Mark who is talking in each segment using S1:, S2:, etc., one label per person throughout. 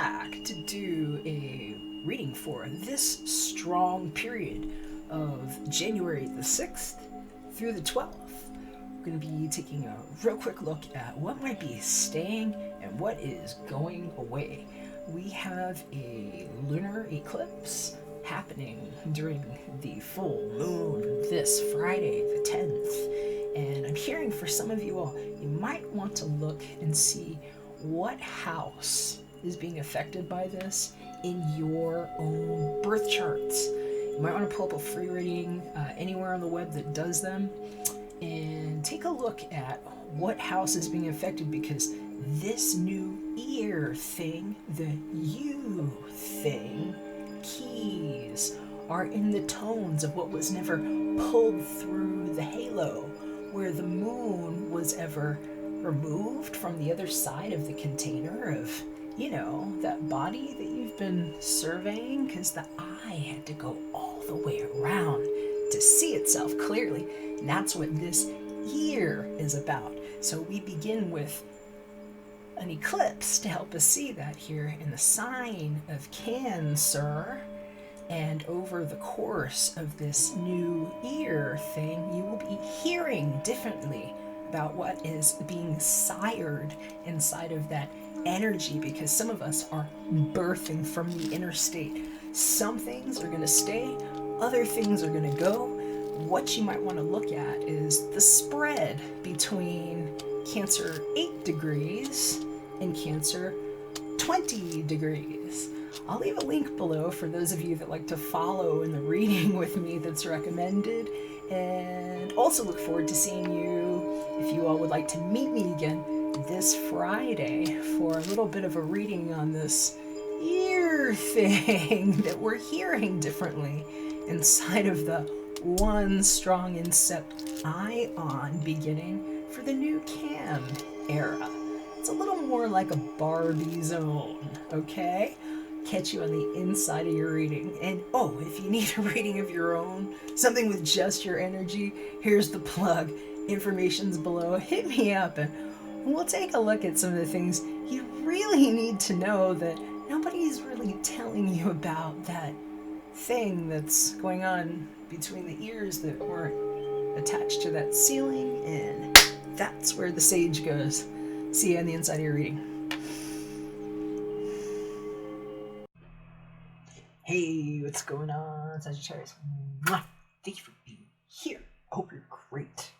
S1: back to do a reading for this strong period of January the 6th through the 12th. We're going to be taking a real quick look at what might be staying and what is going away. We have a lunar eclipse happening during the full moon this Friday the 10th. And I'm hearing for some of you all, you might want to look and see what house is being affected by this in your own birth charts. You might want to pull up a free reading anywhere on the web that does them and take a look at what house is being affected, because this new ear thing, the you thing, keys are in the tones of what was never pulled through the halo, where the moon was ever removed from the other side of the container of, that body that you've been surveying, because the eye had to go all the way around to see itself clearly. And that's what this year is about. So we begin with an eclipse to help us see that here in the sign of Cancer. And over the course of this new ear thing, you will be hearing differently about what is being sired inside of that energy, because some of us are birthing from the inner state. Some things are going to stay, other things are going to go. What you might want to look at is the spread between Cancer 8 degrees and Cancer 20 degrees. I'll leave a link below for those of you that like to follow in the reading with me that's recommended, and also look forward to seeing you if you all would like to meet me again this Friday for a little bit of a reading on this ear thing that we're hearing differently inside of the one strong incept ion beginning for the new Cam era. It's a little more like a Barbie zone, okay? Catch you on the inside of your reading. And if you need a reading of your own, something with just your energy, here's the plug. Information's below. Hit me up and we'll take a look at some of the things you really need to know that nobody's really telling you about, that thing that's going on between the ears that weren't attached to that ceiling, and that's where the sage goes. See you on the inside of your reading. Hey, what's going on, Sagittarius? Mwah! Thank you for being here. I hope you're great.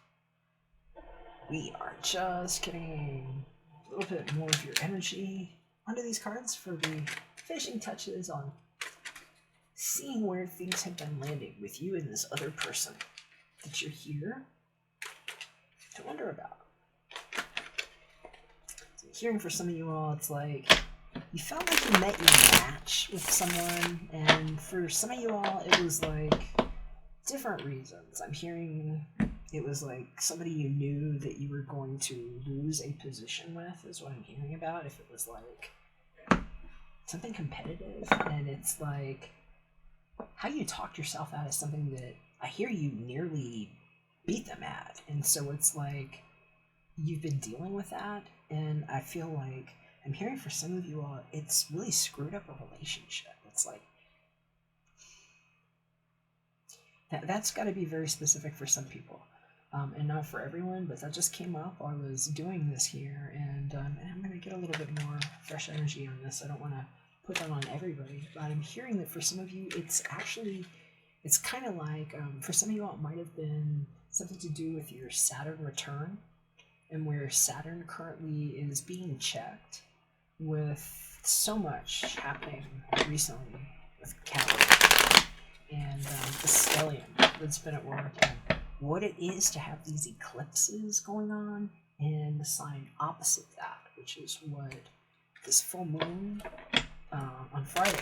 S1: We are just getting a little bit more of your energy onto these cards for the finishing touches on seeing where things have been landing with you and this other person that you're here to wonder about. So hearing for some of you all, it's like you felt like you met your match with someone, and for some of you all, it was like different reasons. I'm hearing it was like somebody you knew that you were going to lose a position with, is what I'm hearing about. If it was like something competitive, and it's like how you talked yourself out of something that I hear you nearly beat them at. And so it's like you've been dealing with that, and I feel like I'm hearing for some of you all, it's really screwed up a relationship. It's like that's got to be very specific for some people, and not for everyone, but that just came up while I was doing this here, and I'm going to get a little bit more fresh energy on this. I don't want to put that on everybody, but I'm hearing that for some of you, it's kind of like, for some of you all, it might have been something to do with your Saturn return, and where Saturn currently is being checked with so much happening recently with Cali and the stellium that's been at work, and what it is to have these eclipses going on, and the sign opposite that, which is what this full moon on Friday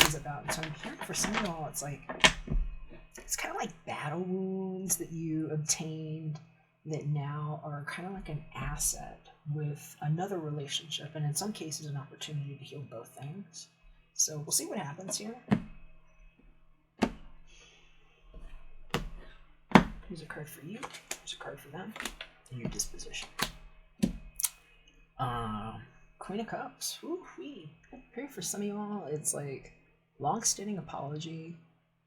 S1: is about. And so I'm hearing for some of y'all, it's kind of like battle wounds that you obtained that now are kind of like an asset with another relationship, and in some cases an opportunity to heal both things. So we'll see what happens here. Here's a card for you, here's a card for them, and your disposition. Queen of Cups. Ooh-wee. Here for some of y'all, it's like long-standing apology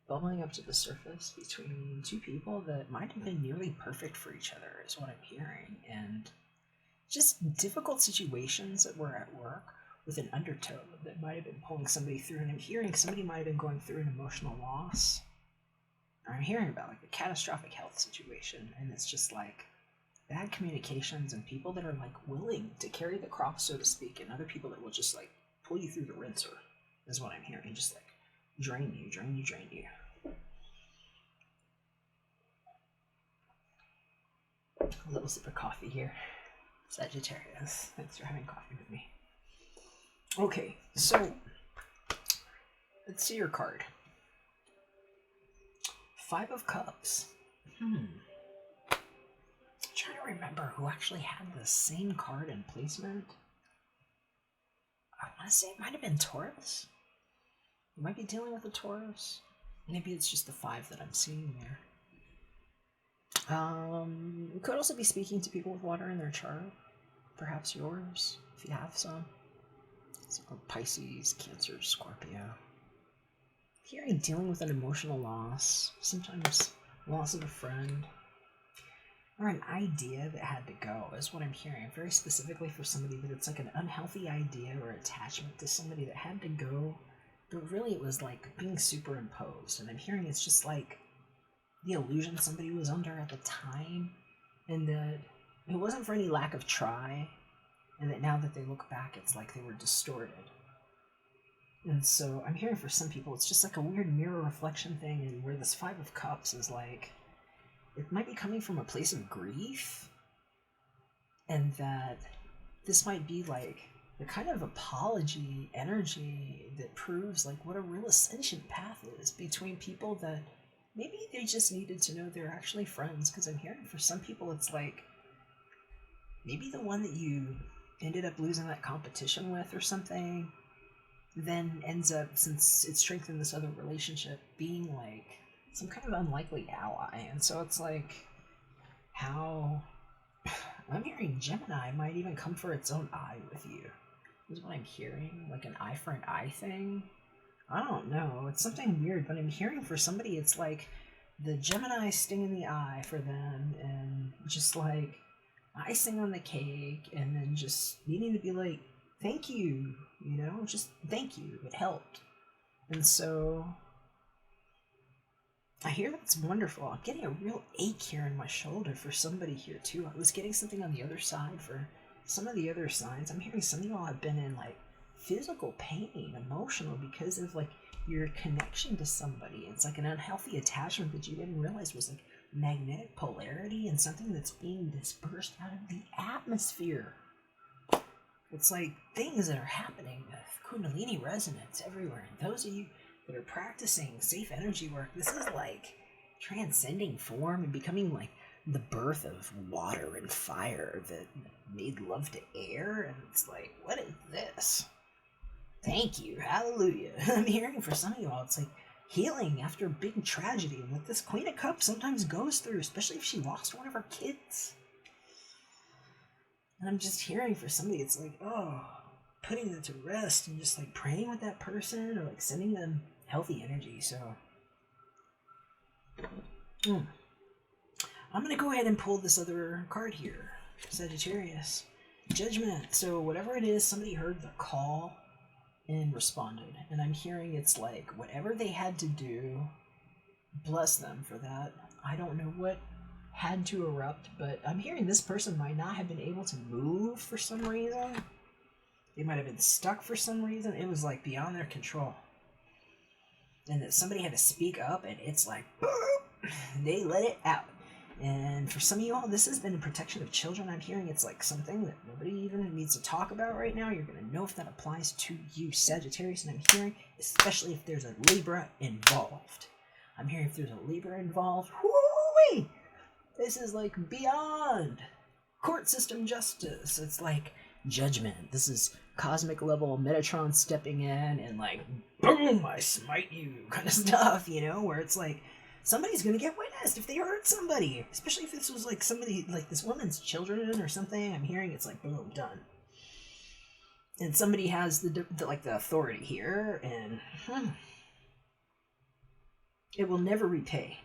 S1: bubbling up to the surface between two people that might have been nearly perfect for each other, is what I'm hearing. And just difficult situations that were at work with an undertow that might have been pulling somebody through. And I'm hearing somebody might have been going through an emotional loss. Or I'm hearing about like a catastrophic health situation, and it's just like bad communications and people that are like willing to carry the cross, so to speak, and other people that will just like pull you through the rinser, is what I'm hearing. Just like drain you. A little sip of coffee here. Sagittarius, thanks for having coffee with me. Okay, so let's see your card. Five of Cups. I'm trying to remember who actually had the same card in placement. I want to say it might have been Taurus. You might be dealing with a Taurus. Maybe it's just the 5 that I'm seeing there. You could also be speaking to people with water in their chart. Perhaps yours, if you have some. So Pisces, Cancer, Scorpio. Hearing dealing with an emotional loss, sometimes loss of a friend, or an idea that had to go, is what I'm hearing. Very specifically for somebody that it's like an unhealthy idea or attachment to somebody that had to go, but really it was like being superimposed. And I'm hearing it's just like the illusion somebody was under at the time, and that it wasn't for any lack of try, and that now that they look back, it's like they were distorted. And so I'm hearing for some people, it's just like a weird mirror reflection thing, and where this 5 of Cups is like, it might be coming from a place of grief, and that this might be like the kind of apology energy that proves like what a real ascension path is between people that maybe they just needed to know they're actually friends. Because I'm hearing for some people, it's like maybe the one that you ended up losing that competition with or something then ends up, since it strengthened this other relationship, being like some kind of unlikely ally. And so it's like how I'm hearing Gemini might even come for its own eye with you, is what I'm hearing. Like an eye for an eye thing. I don't know, it's something weird, but I'm hearing for somebody it's like the Gemini sting in the eye for them, and just like icing on the cake, and then just needing to be like, thank you, just thank you, it helped. And so I hear that's wonderful. I'm getting a real ache here in my shoulder for somebody here too. I was getting something on the other side for some of the other signs. I'm hearing some of y'all have been in like physical pain, emotional, because of like your connection to somebody. It's like an unhealthy attachment that you didn't realize was like magnetic polarity and something that's being dispersed out of the atmosphere. It's like things that are happening with Kundalini resonance everywhere. And those of you that are practicing safe energy work, this is like transcending form and becoming like the birth of water and fire that made love to air. And it's like, what is this? Thank you, hallelujah. I'm hearing for some of y'all, it's like healing after a big tragedy. And what this Queen of Cups sometimes goes through, especially if she lost one of her kids. And I'm just hearing for somebody, it's like, putting them to rest and just like praying with that person, or like sending them healthy energy. So I'm going to go ahead and pull this other card here, Sagittarius. Judgment. So whatever it is, somebody heard the call and responded. And I'm hearing it's like whatever they had to do, bless them for that. I don't know what had to erupt, but I'm hearing this person might not have been able to move for some reason. They might have been stuck for some reason. It was like beyond their control. And that somebody had to speak up, and it's like, boom, they let it out. And for some of you all, this has been the protection of children. I'm hearing it's like something that nobody even needs to talk about right now. You're going to know if that applies to you, Sagittarius. And I'm hearing, especially if there's a Libra involved. I'm hearing if there's a Libra involved, whoo-wee! This is like beyond court system justice. It's like judgment. This is cosmic level Metatron stepping in and like, boom, I smite you kind of stuff, where it's like somebody's gonna get witnessed if they hurt somebody, especially if this was like somebody like this woman's children or something. I'm hearing it's like, boom, done. And somebody has the authority here, and it will never repay.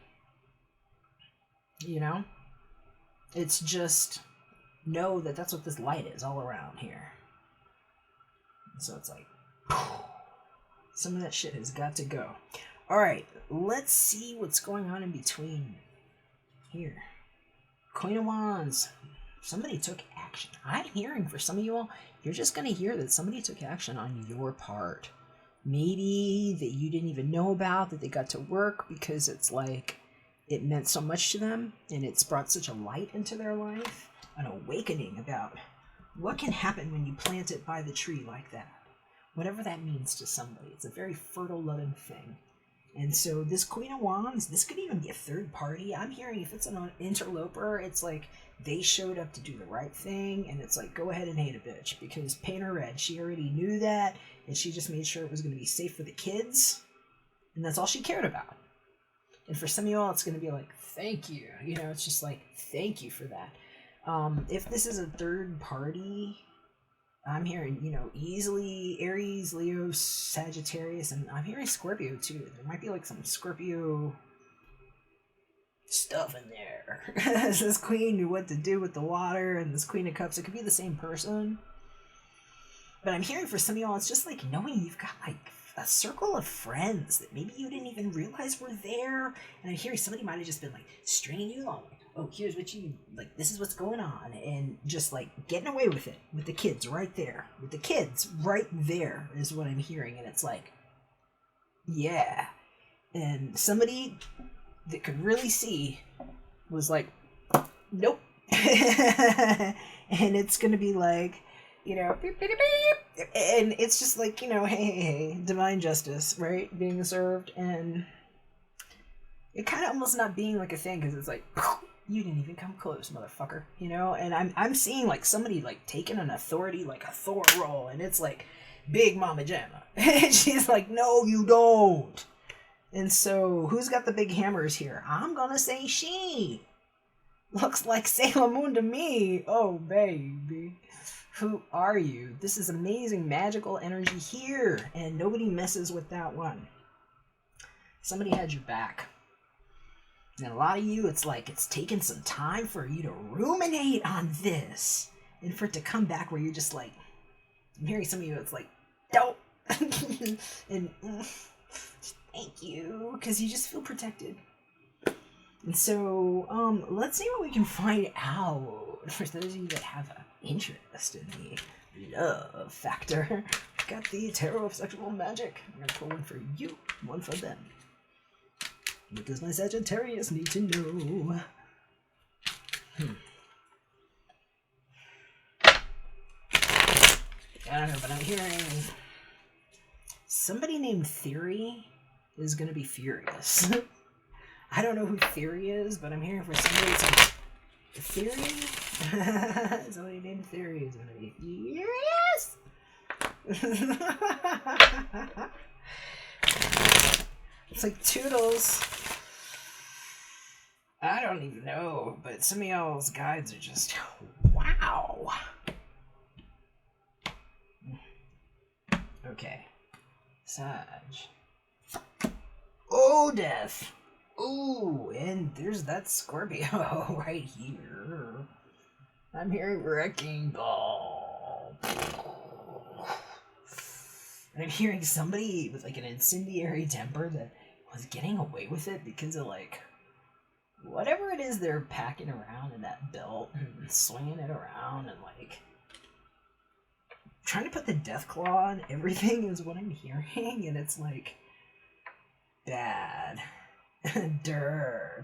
S1: You know? It's just know that that's what this light is all around here. So it's like, some of that shit has got to go. Alright, let's see what's going on in between here. Queen of Wands. Somebody took action. I'm hearing for some of you all, you're just going to hear that somebody took action on your part. Maybe that you didn't even know about, that they got to work because it's like it meant so much to them and it's brought such a light into their life. An awakening about what can happen when you plant it by the tree like that. Whatever that means to somebody. It's a very fertile, loving thing. And so this Queen of Wands, this could even be a third party. I'm hearing if it's an interloper, it's like they showed up to do the right thing, and it's like, go ahead and hate a bitch, because paint her red. She already knew that, and she just made sure it was going to be safe for the kids, and that's all she cared about. And for some of you all, it's going to be like, thank you. You know, it's just like, thank you for that. If this is a third party, I'm hearing, you know, easily Aries, Leo, Sagittarius, and I'm hearing Scorpio too. There might be like some Scorpio stuff in there. This Queen knew what to do with the water, and this Queen of Cups, it could be the same person. But I'm hearing for some of y'all, it's just like knowing you've got like a circle of friends that maybe you didn't even realize were there. And I'm hearing somebody might have just been like stringing you along. Oh, here's what you, like, this is what's going on. And just, like, getting away with it. With the kids right there. With the kids right there is what I'm hearing. And it's like, yeah. And somebody that could really see was like, nope. And it's going to be like, you know, beep, beep, beep. And it's just like, you know, hey, divine justice, right? Being served. And it kind of almost not being like a thing, because it's like, you didn't even come close, motherfucker, you know? And I'm seeing, like, somebody, like, taking an authority, like a Thor role, and it's, like, Big Mama Jamma. And she's like, no, you don't. And so, who's got the big hammers here? I'm gonna say she. Looks like Sailor Moon to me. Oh, baby. Who are you? This is amazing magical energy here, and nobody messes with that one. Somebody had your back. And a lot of you, it's like it's taken some time for you to ruminate on this. And for it to come back where you're just like, I'm hearing some of you, it's like, don't. And thank you, because you just feel protected. And so, let's see what we can find out. For those of you that have an interest in the love factor, I've got the Tarot of Sexual Magic. I'm going to pull one for you, one for them. What does my Sagittarius need to know? I don't know, but I'm hearing somebody named Theory is going to be furious. I don't know who Theory is, but I'm hearing for somebody it's like, Theory? Somebody named Theory is going to be furious! It's like Toodles. I don't even know, but some of y'all's guides are just, wow. Okay. Sag. Oh, Death. Ooh, and there's that Scorpio right here. I'm hearing Wrecking Ball. And I'm hearing somebody with like an incendiary temper that was getting away with it because of like whatever it is they're packing around in that belt and swinging it around and like trying to put the death claw on everything is what I'm hearing. And it's like bad.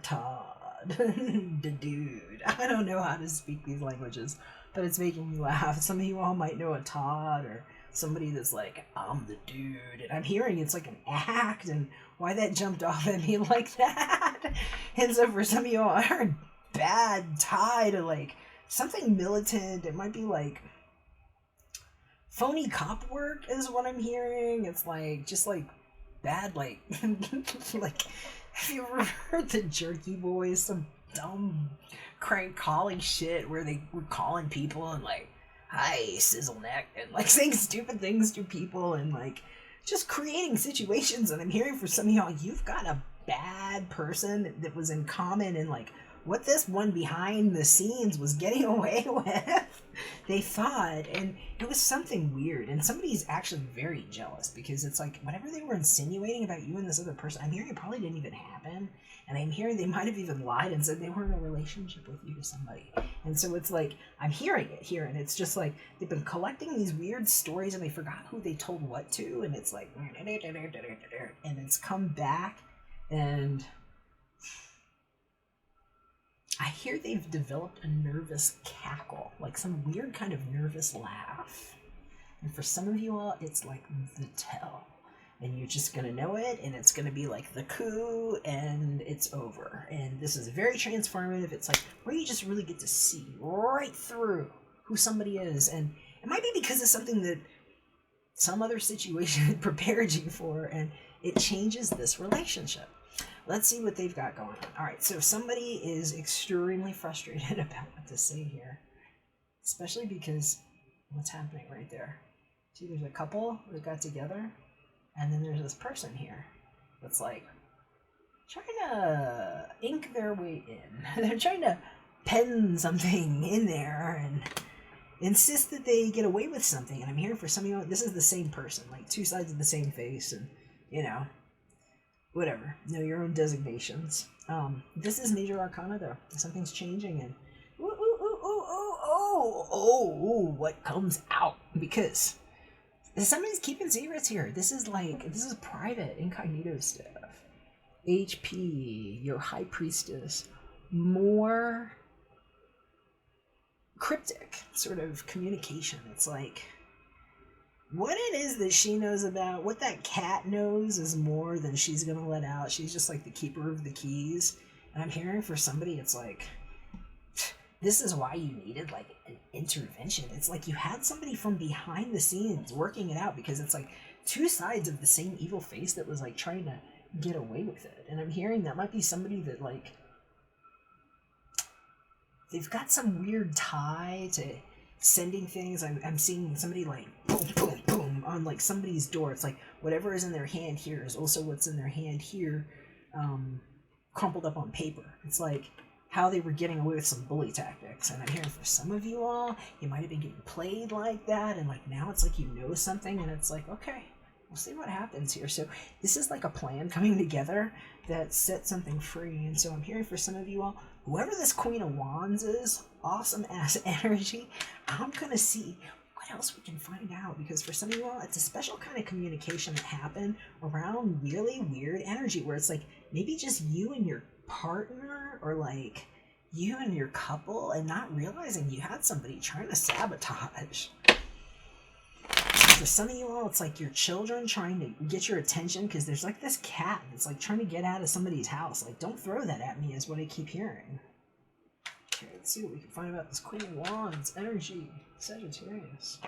S1: Todd. The dude. I don't know how to speak these languages, but it's making me laugh. Some of you all might know a Todd or somebody that's like, I'm the dude. And I'm hearing it's like an act and why that jumped off at me like that. And so for some of you all, I heard bad tie to like something militant. It might be like phony cop work is what I'm hearing. It's like, just like bad, like, like, have you ever heard the Jerky Boys? Some dumb crank calling shit where they were calling people and like, hi, sizzle neck, and like saying stupid things to people and like just creating situations. And I'm hearing for some of y'all, you've got a bad person that was in common and like what this one behind the scenes was getting away with, they thought, and it was something weird. And somebody's actually very jealous because it's like whatever they were insinuating about you and this other person, I'm hearing it probably didn't even happen. And I'm hearing they might have even lied and said they were in a relationship with you to somebody. And so it's like, I'm hearing it here, and it's just like they've been collecting these weird stories and they forgot who they told what to, and it's like, and it's come back, and I hear they've developed a nervous cackle, like some weird kind of nervous laugh. And for some of you all, it's like the tell. And you're just going to know it, and it's going to be like the coup, and it's over. And this is very transformative. It's like where you just really get to see right through who somebody is. And it might be because of something that some other situation prepared you for, and it changes this relationship. Let's see what they've got going on. All right, so somebody is extremely frustrated about what to say here, especially because what's happening right there. See, there's a couple that got together, and then there's this person here that's like trying to ink their way in. They're trying to pen something in there and insist that they get away with something. And I'm hearing for some of you, this is the same person, like two sides of the same face, and you know, whatever. Know your own designations. This is Major Arcana, though. Something's changing, and what comes out? Because somebody's keeping secrets here. This is private, incognito stuff. HP, your High Priestess, more cryptic sort of communication. It's like what it is that she knows about, what that cat knows is more than she's going to let out. She's just like the keeper of the keys. And I'm hearing for somebody, it's like, this is why you needed like an intervention. It's like you had somebody from behind the scenes working it out, because it's like two sides of the same evil face that was like trying to get away with it. And I'm hearing that might be somebody that like, they've got some weird tie to sending things. I'm seeing somebody like boom, boom, boom on like somebody's door. It's like whatever is in their hand here is also what's in their hand here, crumpled up on paper. It's like how they were getting away with some bully tactics. And I'm hearing for some of you all, you might have been getting played like that, and like now it's like you know something, and it's like, okay, we'll see what happens here. So this is like a plan coming together that sets something free. And so I'm hearing for some of you all, whoever this Queen of Wands is, awesome ass energy. I'm gonna see what else we can find out, because for some of you all, it's a special kind of communication that happened around really weird energy, where it's like maybe just you and your partner, or like you and your couple, and not realizing you had somebody trying to sabotage. For some of you all, it's like your children trying to get your attention, because there's like this cat that's like trying to get out of somebody's house. Like, don't throw that at me is what I keep hearing. Okay, let's see what we can find about this Queen of Wands energy, Sagittarius.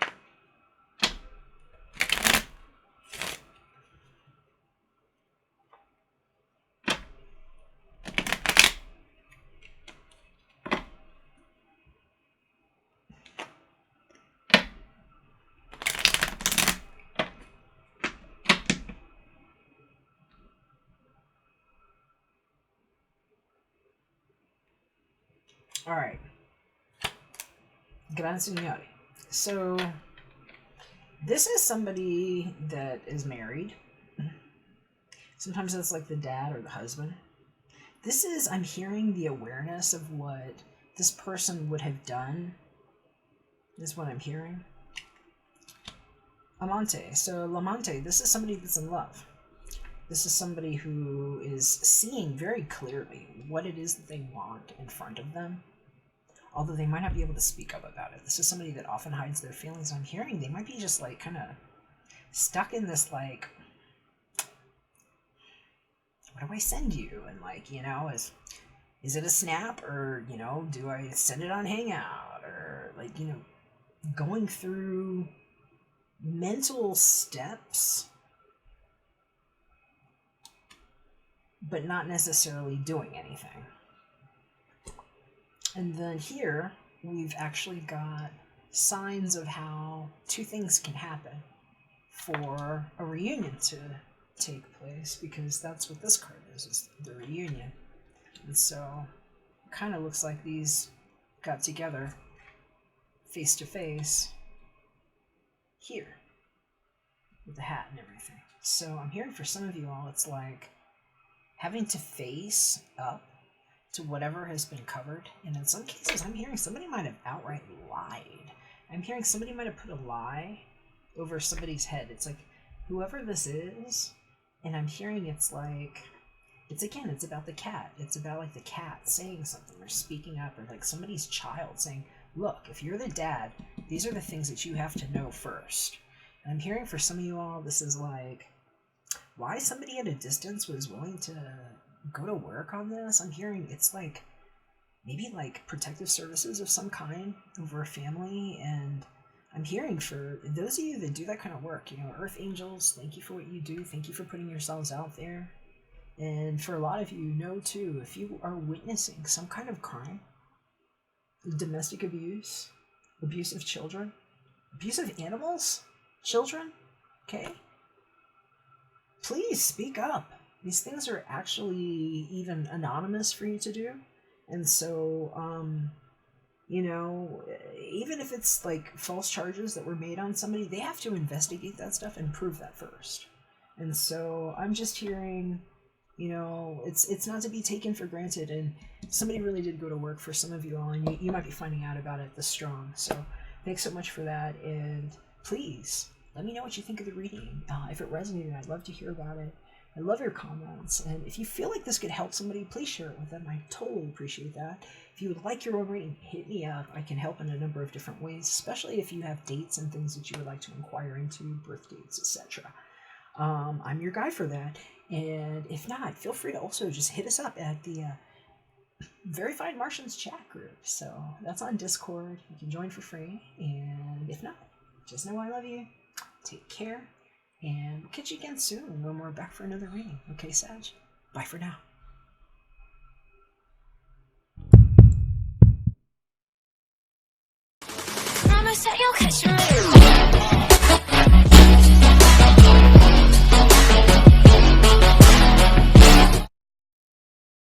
S1: All right. Gran Signore. So, this is somebody that is married. Sometimes it's like the dad or the husband. This is, I'm hearing the awareness of what this person would have done. This is what I'm hearing. Amante. So, l'amante, this is somebody that's in love. This is somebody who is seeing very clearly what it is that they want in front of them, although they might not be able to speak up about it. This is somebody that often hides their feelings. I'm hearing they might be just like kind of stuck in this like, what do I send you? And like, you know, is it a snap, or, you know, do I send it on Hangout, or like, you know, going through mental steps, but not necessarily doing anything. And then here, we've actually got signs of how two things can happen for a reunion to take place, because that's what this card is the reunion. And so it kind of looks like these got together face to face here with the hat and everything. So I'm hearing for some of you all, it's like having to face up to whatever has been covered. And in some cases, I'm hearing somebody might have outright lied. I'm hearing somebody might have put a lie over somebody's head. It's like, whoever this is, and I'm hearing it's like, it's about the cat. It's about like the cat saying something or speaking up, or like somebody's child saying, look, if you're the dad, these are the things that you have to know first. And I'm hearing for some of you all, this is like, why somebody at a distance was willing to go to work on this. I'm hearing it's like, maybe like protective services of some kind over a family. And I'm hearing for those of you that do that kind of work, you know, Earth Angels, thank you for what you do. Thank you for putting yourselves out there. And for a lot of you, know too, if you are witnessing some kind of crime, domestic abuse, abuse of children, abuse of animals, children, okay? Please speak up. These things are actually even anonymous for you to do. And so, you know, even if it's like false charges that were made on somebody, they have to investigate that stuff and prove that first. And so I'm just hearing, you know, it's not to be taken for granted. And somebody really did go to work for some of you all, and you might be finding out about it this strong. So thanks so much for that. And please let me know what you think of the reading. If it resonated, I'd love to hear about it. I love your comments. And if you feel like this could help somebody, please share it with them. I totally appreciate that. If you would like your own reading, hit me up. I can help in a number of different ways, especially if you have dates and things that you would like to inquire into, birth dates, etc. I'm your guy for that. And if not, feel free to also just hit us up at the Verified Martians chat group. So that's on Discord. You can join for free. And if not, just know I love you. Take care. And we'll catch you again soon when we're back for another reading. Okay, Sag? Bye for now.
S2: Promise that you'll catch me.